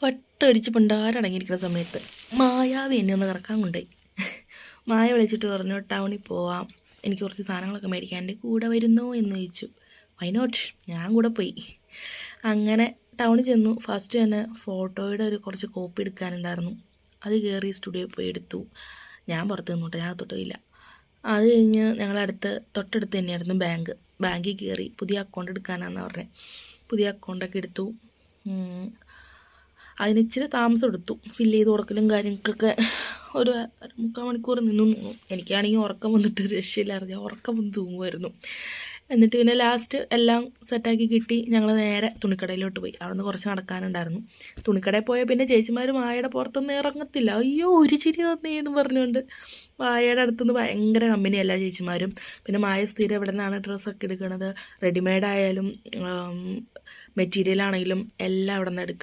വട്ടടിച്ച് പണ്ടാരടങ്ങിയിരിക്കുന്ന സമയത്ത് മായാവി എന്നെ ഒന്ന് കറക്കാൻ കൊണ്ടുപോയി. മായ വിളിച്ചിട്ട് പറഞ്ഞു ടൗണിൽ പോവാം, എനിക്ക് കുറച്ച് സാധനങ്ങളൊക്കെ മേടിക്കാൻ എൻ്റെ കൂടെ വരുന്നോ എന്ന് ചോദിച്ചു. വൈ നോട്ട്, ഞാൻ കൂടെ പോയി. അങ്ങനെ ടൗണിൽ ചെന്നു. ഫസ്റ്റ് തന്നെ ഫോട്ടോയുടെ കുറച്ച് കോപ്പി എടുക്കാനുണ്ടായിരുന്നു. അത് കയറി സ്റ്റുഡിയോയിൽ പോയി എടുത്തു. ഞാൻ പുറത്ത് നിന്നോട്ടെ, ഞാൻ തൊട്ടില്ല. അത് കഴിഞ്ഞ് ഞങ്ങളടുത്ത് തൊട്ടടുത്ത് തന്നെയായിരുന്നു ബാങ്കിൽ കയറി പുതിയ അക്കൗണ്ട് എടുക്കാനാണെന്ന് പറഞ്ഞത്. പുതിയ അക്കൗണ്ടൊക്കെ എടുത്തു. അതിനിച്ചിരി താമസം എടുത്തു. ഫില്ല് ചെയ്ത് കൊടുക്കലും കാര്യങ്ങൾക്കൊക്കെ ഒരു 3/4 മണിക്കൂർ നിന്നു. എനിക്കാണെങ്കിൽ ഉറക്കം വന്നിട്ട് രക്ഷയില്ലായിരുന്നു. ഉറക്കം വന്ന് തൂങ്ങുമായിരുന്നു. എന്നിട്ട് പിന്നെ ലാസ്റ്റ് എല്ലാം സെറ്റാക്കി കിട്ടി. ഞങ്ങൾ നേരെ തുണിക്കടയിലോട്ട് പോയി. അവിടെ നിന്ന് കുറച്ച് നടക്കാനുണ്ടായിരുന്നു. തുണിക്കടയിൽ പോയാൽ പിന്നെ ചേച്ചിമാർ മായയുടെ പുറത്തൊന്നും ഇറങ്ങത്തില്ല. അയ്യോ ഒരു ചിരി വന്നേന്ന് പറഞ്ഞുകൊണ്ട് മായയുടെ അടുത്തുനിന്ന് ഭയങ്കര കമ്പനിയല്ല ചേച്ചിമാരും. പിന്നെ മായ സ്ഥിരം എവിടെ നിന്നാണ് ഡ്രസ്സൊക്കെ എടുക്കുന്നത്, റെഡിമെയ്ഡ് ആയാലും മെറ്റീരിയൽ ആണെങ്കിലും എല്ലാം അവിടെ നിന്ന്